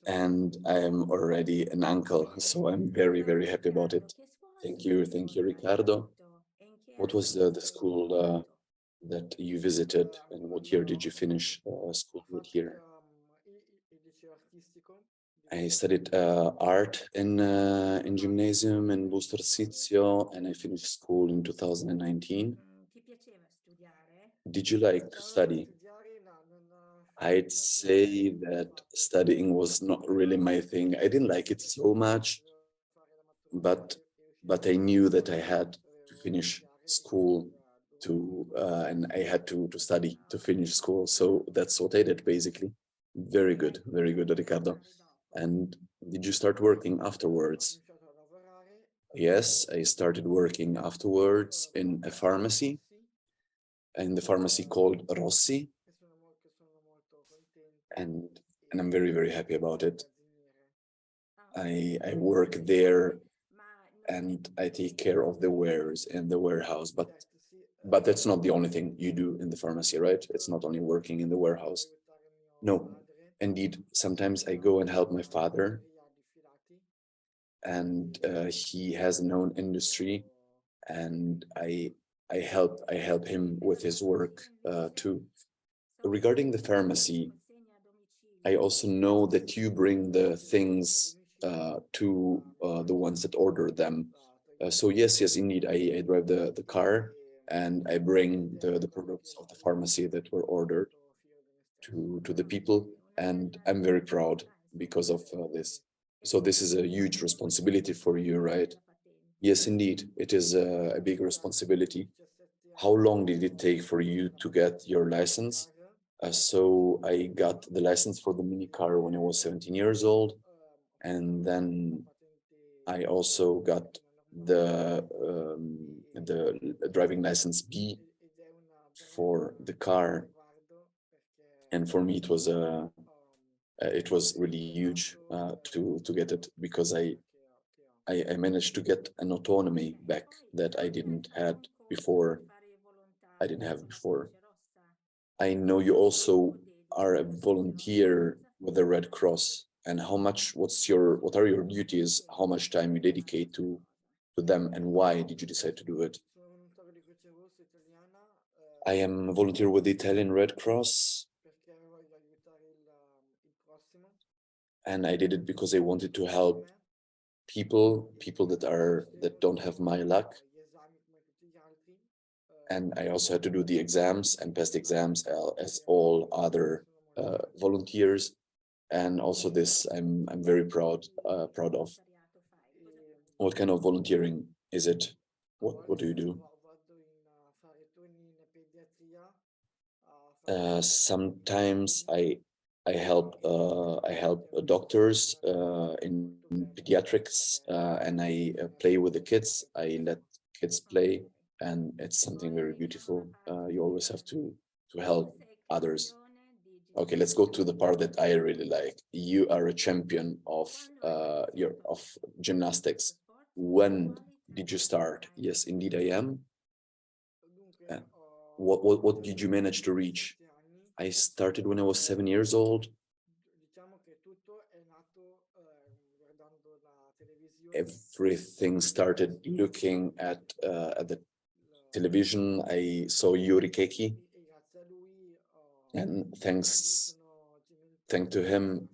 and I am already an uncle, so I'm very, very happy about it. Thank you, Riccardo. What was the school that you visited, and what year did you finish school with here? I studied art in gymnasium in Busto Arsizio, and I finished school in 2019. Did you like to study? I'd say that studying was not really my thing. I didn't like it so much, but I knew that I had to finish school and I had to study to finish school. So that's what I did, basically. Very good, Riccardo. And did you start working afterwards? Yes, I started working afterwards in a pharmacy, in the pharmacy called Rossi. And I'm very, very happy about it. I work there and I take care of the wares in the warehouse, but that's not the only thing you do in the pharmacy, right? It's not only working in the warehouse. No, indeed, sometimes I go and help my father, and he has an own industry, and I help him with his work too. Regarding the pharmacy, I also know that you bring the things to the ones that order them. So yes, indeed, I drive the car and I bring the products of the pharmacy that were ordered to the people, and I'm very proud because of this. So this is a huge responsibility for you, right? Yes, indeed, it is a big responsibility. How long did it take for you to get your license? So I got the license for the mini car when I was 17 years old, and then I also got the driving license B for the car, and for me it was really huge to get it, because I managed to get an autonomy back that I didn't have before. I know you also are a volunteer with the Red Cross, and what are your duties? How much time you dedicate to them, and why did you decide to do it? I am a volunteer with the Italian Red Cross, and I did it because I wanted to help people that don't have my luck. And I also had to do the exams and pass the exams as all other volunteers. And also this, I'm very proud of. What kind of volunteering is it? What do you do? Sometimes I I help doctors in pediatrics, and I play with the kids. I let kids play, and it's something very beautiful. You always have to help others. Okay, let's go to the part that I really like. You are a champion of gymnastics. When did you start? Yes, indeed I am. What did you manage to reach? I started when I was 7 years old. Everything started looking at the television. I saw Yuri Keki, and thanks to him,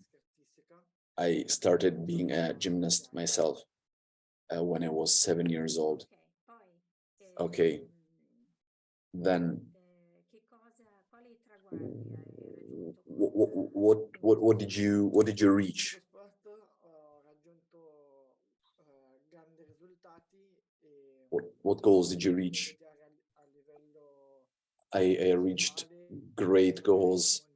I started being a gymnast myself when I was 7 years old. Okay, then what did you reach? What goals did you reach? I reached great goals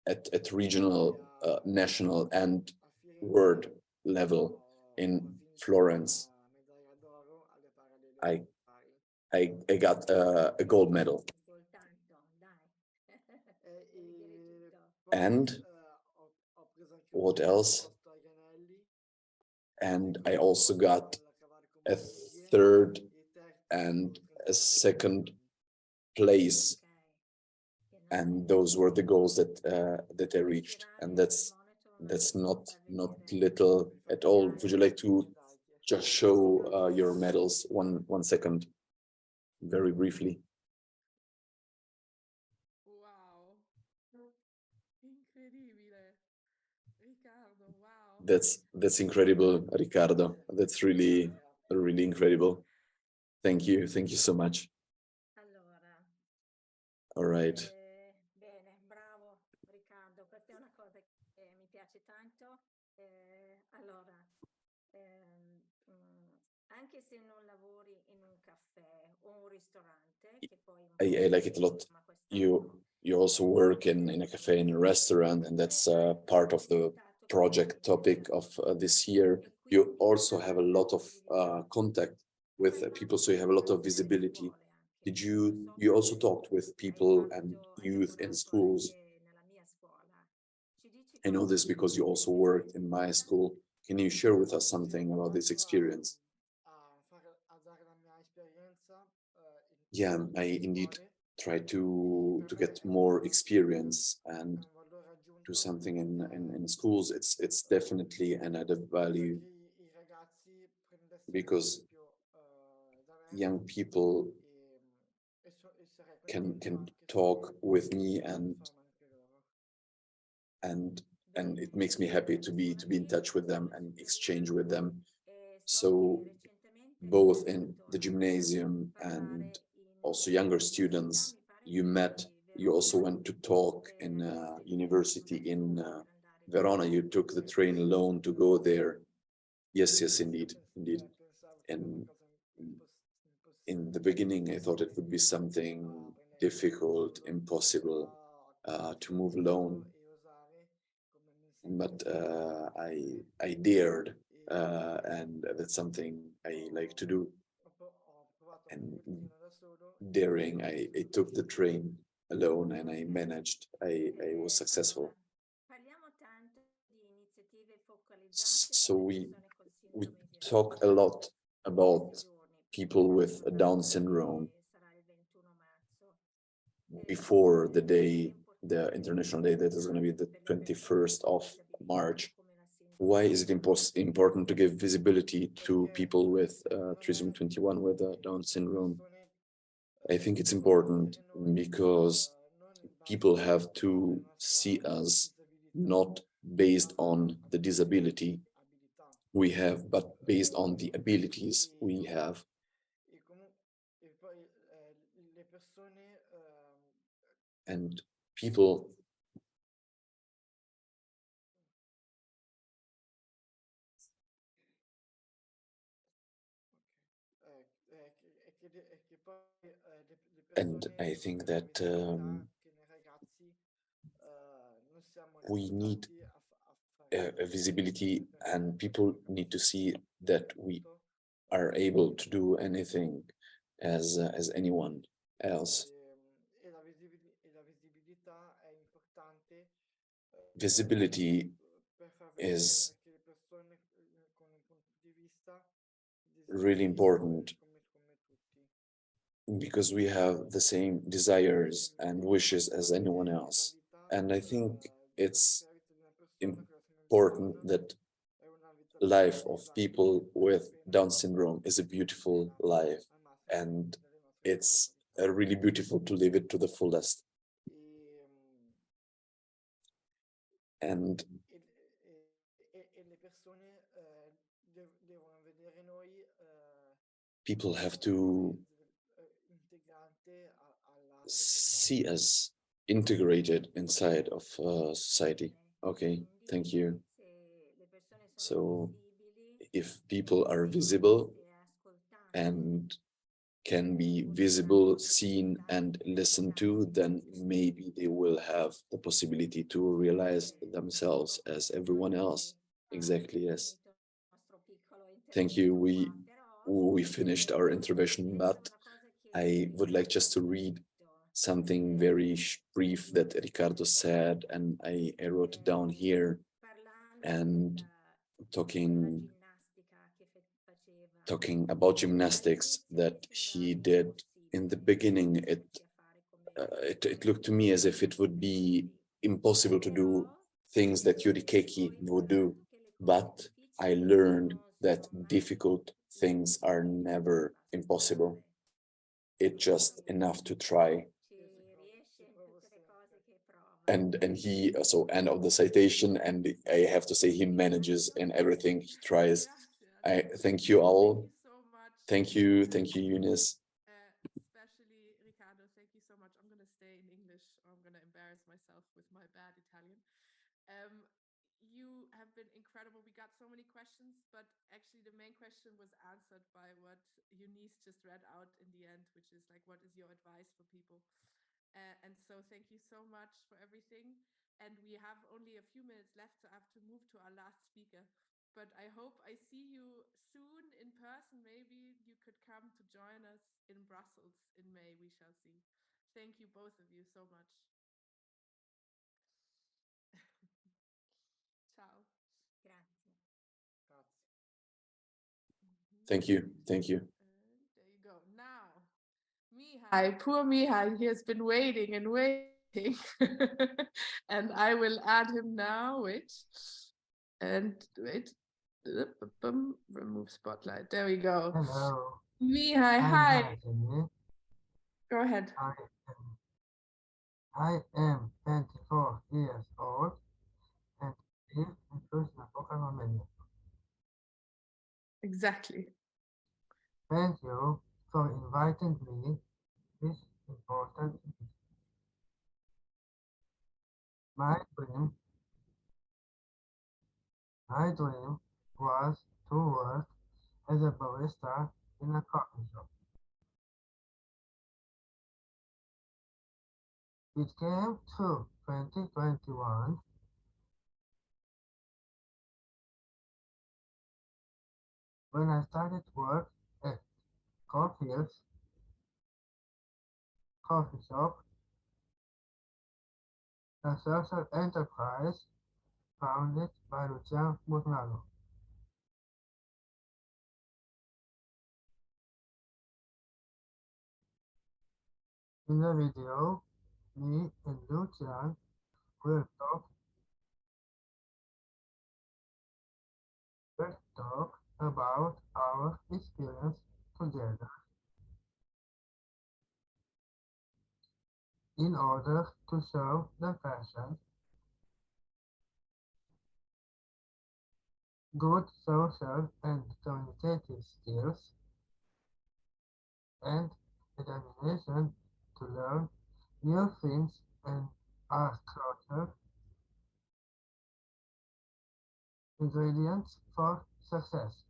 at regional, national, and world level in Florence. I got a gold medal. And what else? And I also got a third and a second place, and those were the goals that I reached, and that's not little at all. Would you like to just show your medals? One second, very briefly. Wow. Incredibile. Riccardo, wow. That's incredible, Riccardo. That's really incredible. Thank you so much. All right. Bene, bravo Riccardo, questa è una cosa che mi piace tanto. Allora, anche se non lavori in un caffè o un ristorante, che poi I like it a lot. You also work in a cafe, in a restaurant, and that's part of the project topic of this year. You also have a lot of contact with people, so you have a lot of visibility. Did you also talked with people and youth in schools? I know this because you also worked in my school. Can you share with us something about this experience? Yeah, I indeed try to get more experience and do something in schools. It's definitely an added value, because young people can talk with me, and it makes me happy to be in touch with them and exchange with them. So both in the gymnasium and also younger students you also went to talk in a university in Verona. You took the train alone to go there. Yes, indeed. And in the beginning, I thought it would be something difficult, impossible to move alone. But I dared, and that's something I like to do. And daring, I took the train alone, and I managed. I was successful. So we talk a lot about people with Down syndrome before the International Day that is going to be the 21st of March. Why is it important to give visibility to people with trisomy 21 with Down syndrome? I think it's important because people have to see us not based on the disability we have, but based on the abilities we have. And people and I think that we need a visibility, and people need to see that we are able to do anything as anyone else. Visibility is really important because we have the same desires and wishes as anyone else. And I think it's important that life of people with Down syndrome is a beautiful life, and it's really beautiful to live it to the fullest. And people have to see us integrated inside of society. Okay, thank you. So if people are visible and can be visible, seen, and listened to, then maybe they will have the possibility to realize themselves as everyone else. Exactly, yes. Thank you. We finished our intervention, but I would like just to read something very brief that Ricardo said, and I wrote it down here. And talking about gymnastics that he did in the beginning, it looked to me as if it would be impossible to do things that Yuri Keki would do, but I learned that difficult things are never impossible. It's just enough to try. And he, so end of the citation, and I have to say he manages in everything he tries. I thank you all. Thank you, Eunice. Especially Ricardo, thank you so much. I'm going to stay in English, or I'm going to embarrass myself with my bad Italian. You have been incredible. We got so many questions, but actually the main question was answered by what Eunice just read out in the end, which is like, what is your advice for people? And so thank you so much for everything. And we have only a few minutes left, so I have to move to our last speaker. But I hope I see you soon in person. Maybe you could come to join us in Brussels in May. We shall see. Thank you, both of you, so much. Ciao. Grazie. Thank you. Thank you. There you go. Now, Mihai, poor Mihai, he has been waiting and waiting. And I will add him now. Wait. And wait. Remove spotlight. There we go. Hello. Mihai, hi. Go ahead. I am 24 years old and live in Cluj-Napoca, Romania. Exactly. Thank you for inviting me to this important meeting. My dream was to work as a barista in a coffee shop. It came to 2021 when I started work at Caulfield's coffee shop, a social enterprise founded by Lucian Murnado. In the video, me and Lucian will talk about our experience together in order to show the passion, good social and communicative skills, and determination to learn new things and our culture, ingredients for success.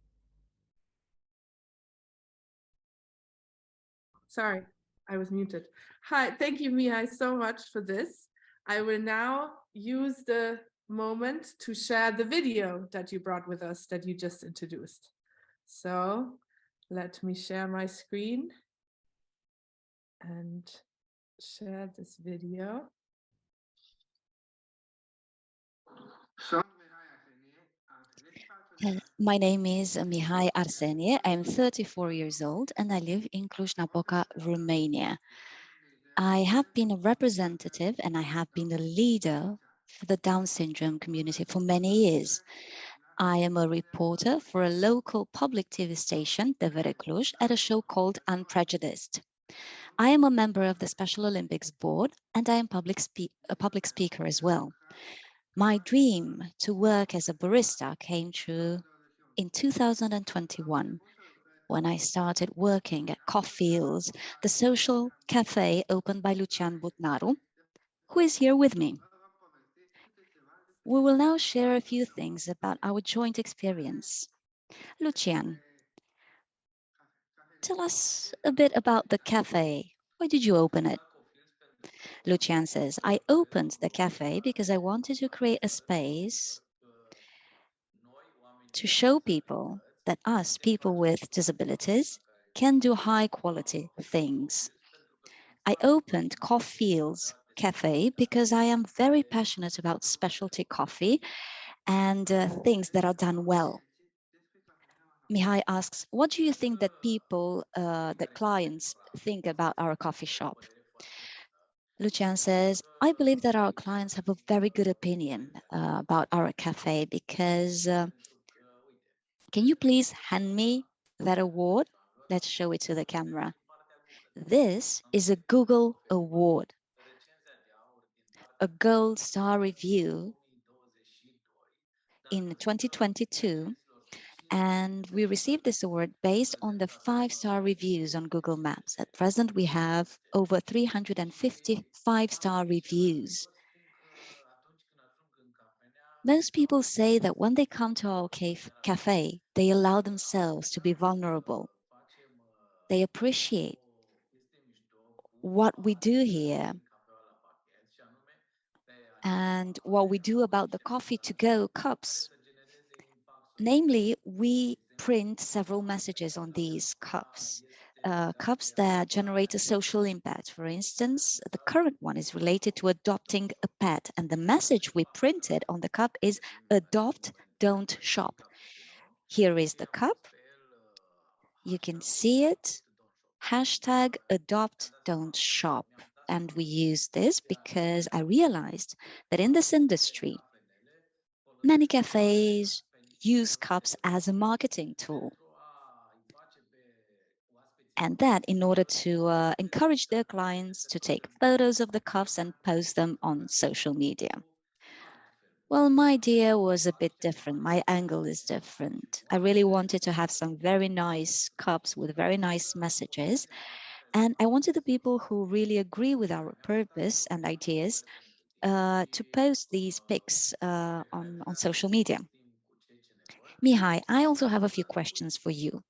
Sorry, I was muted. Hi, thank you, Mihai, so much for this. I will now use the moment to share the video that you brought with us that you just introduced. So let me share my screen and share this video. My name is Mihai Arsenie. I'm 34 years old and I live in Cluj-Napoca, Romania. I have been a representative and I have been a leader for the Down syndrome community for many years. I am a reporter for a local public TV station, TVR Cluj, at a show called Unprejudiced. I am a member of the Special Olympics Board and I am a public speaker as well. My dream to work as a barista came true in 2021 when I started working at Coffeels, the social cafe opened by Lucian Butnaru, who is here with me. We will now share a few things about our joint experience. Lucian, tell us a bit about the cafe. Why did you open it? Lucian says, I opened the cafe because I wanted to create a space to show people that us, people with disabilities, can do high quality things. I opened Coffeels Cafe because I am very passionate about specialty coffee and things that are done well. Mihai asks, what do you think that people, that clients think about our coffee shop? Lucian says, I believe that our clients have a very good opinion about our cafe because, can you please hand me that award? Let's show it to the camera. This is a Google Award, a gold star review in 2022. And we received this award based on the 5-star reviews on Google Maps. At present, we have over 350 5-star reviews. Most people say that when they come to our cafe, they allow themselves to be vulnerable. They appreciate what we do here and what we do about the coffee to go cups. Namely, we print several messages on these cups, cups that generate a social impact. For instance, the current one is related to adopting a pet, and the message we printed on the cup is adopt, don't shop. Here is the cup. You can see it. Hashtag adopt, don't shop. And we use this because I realized that in this industry, many cafes use cups as a marketing tool. And that in order to encourage their clients to take photos of the cups and post them on social media. Well, my idea was a bit different. My angle is different. I really wanted to have some very nice cups with very nice messages. And I wanted the people who really agree with our purpose and ideas to post these pics on social media. Mihai, I also have a few questions for you.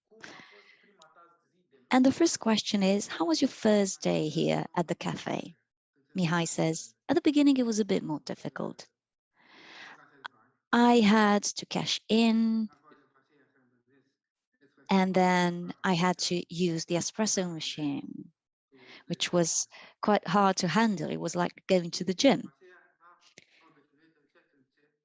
And the first question is, how was your first day here at the cafe? Mihai says, at the beginning, it was a bit more difficult. I had to cash in, and then I had to use the espresso machine, which was quite hard to handle. It was like going to the gym.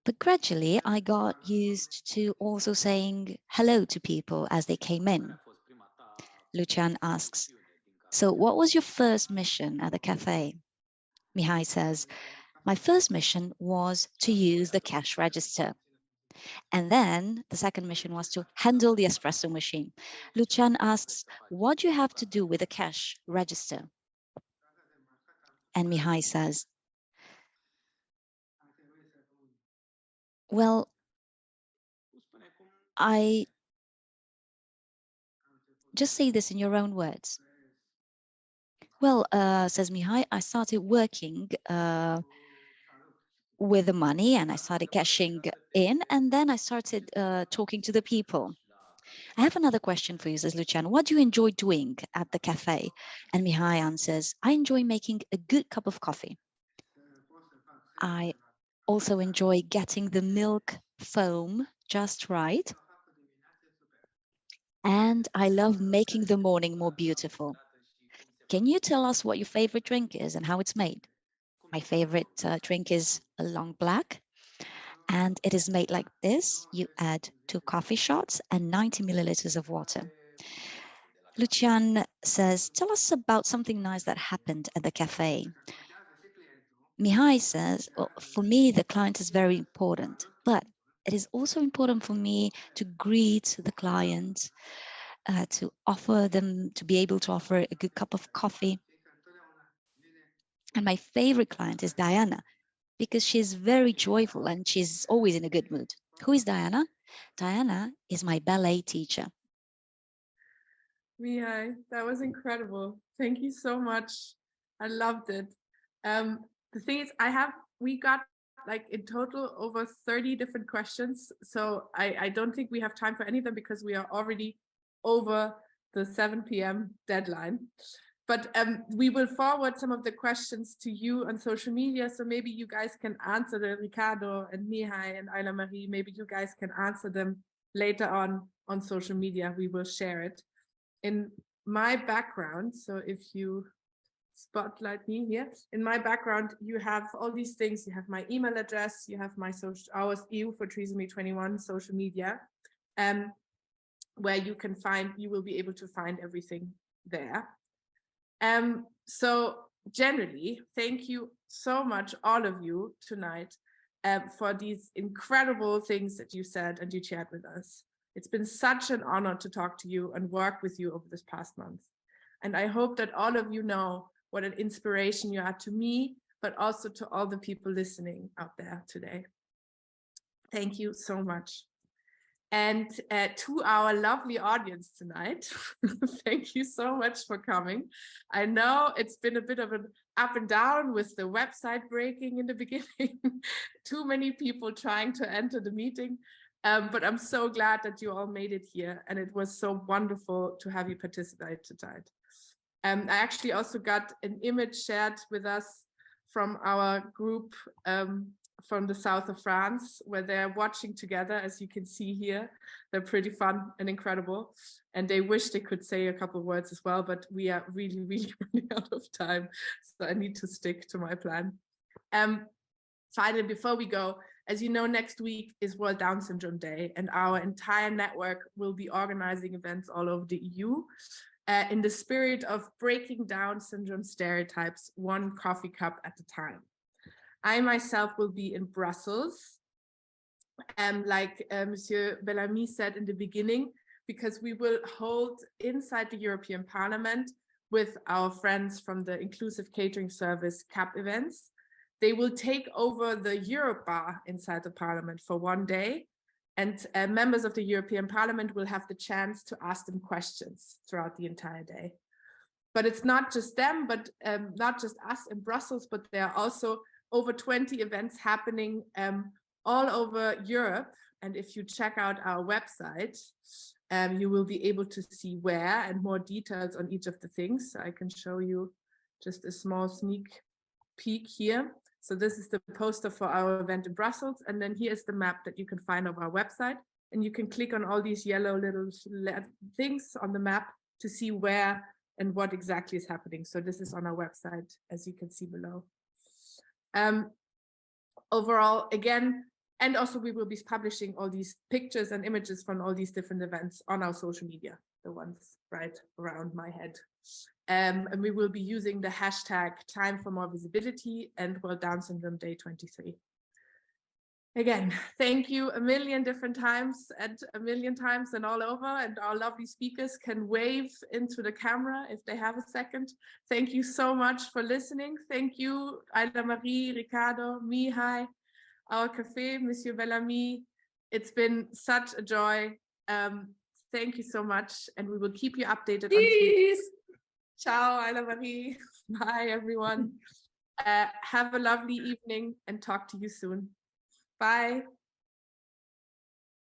But gradually, I got used to also saying hello to people as they came in. Lucian asks, so what was your first mission at the cafe? Mihai says, my first mission was to use the cash register. And then the second mission was to handle the espresso machine. Lucian asks, what do you have to do with the cash register? And Mihai says, well, I just say this in your own words. Well, says Mihai, I started working with the money and I started cashing in, and then I started talking to the people. I have another question for you, says Lucian. What do you enjoy doing at the cafe? And Mihai answers, I enjoy making a good cup of coffee. I also enjoy getting the milk foam just right. And I love making the morning more beautiful. Can you tell us what your favorite drink is and how it's made? My favorite drink is a long black, and it is made like this. You add 2 coffee shots and 90 milliliters of water. Lucian says, tell us about something nice that happened at the cafe. Mihai says, well, for me, the client is very important, but it is also important for me to greet the client, to offer them, to be able to offer a good cup of coffee. And my favorite client is Diana, because she's very joyful and she's always in a good mood. Who is Diana? Diana is my ballet teacher. Mihai, that was incredible. Thank you so much. I loved it. The thing is, we got like in total over 30 different questions. So I don't think we have time for any of them because we are already over the 7 p.m. deadline. But we will forward some of the questions to you on social media. So maybe you guys can answer them, Ricardo and Mihai and Ayla Marie. Maybe you guys can answer them later on social media. We will share it. In my background, so if you spotlight me here, in my background, you have all these things. You have my email address, you have my our EU for Trisomy 21 social media, where you will be able to find everything there. So generally, thank you so much, all of you tonight, for these incredible things that you said and you shared with us. It's been such an honor to talk to you and work with you over this past month. And I hope that all of you know what an inspiration you are to me, but also to all the people listening out there today. Thank you so much. And to our lovely audience tonight, thank you so much for coming. I know it's been a bit of an up and down with the website breaking in the beginning, too many people trying to enter the meeting. But I'm so glad that you all made it here, and it was so wonderful to have you participate tonight. I actually also got an image shared with us from our group from the south of France, where they're watching together, as you can see here. They're pretty fun and incredible, and they wish they could say a couple of words as well, but we are really, really running out of time, so I need to stick to my plan. Finally, before we go, as you know, next week is World Down Syndrome Day, and our entire network will be organizing events all over the EU in the spirit of breaking down syndrome stereotypes, one coffee cup at a time. I myself will be in Brussels, like Monsieur Bellamy said in the beginning, because we will hold inside the European Parliament with our friends from the Inclusive Catering Service CAP events. They will take over the Europe Bar inside the Parliament for one day, and members of the European Parliament will have the chance to ask them questions throughout the entire day. But it's not just them, but not just us in Brussels, but there are also over 20 events happening all over Europe. And if you check out our website, you will be able to see where and more details on each of the things. So I can show you just a small sneak peek here. So this is the poster for our event in Brussels. And then here's the map that you can find on our website. And you can click on all these yellow little things on the map to see where and what exactly is happening. So this is on our website, as you can see below. Overall, again, and also we will be publishing all these pictures and images from all these different events on our social media, the ones right around my head. And we will be using the hashtag Time for More Visibility and World Down Syndrome Day 23. Again, thank you a million different times and a million times and all over, and our lovely speakers can wave into the camera if they have a second. Thank you so much for listening. Thank you, Ayla Marie, Ricardo, Mihai, our cafe, Monsieur Bellamy. It's been such a joy. Thank you so much, and we will keep you updated. Peace. Ciao, Ayla Marie. Bye, everyone. Have a lovely evening and talk to you soon. Bye.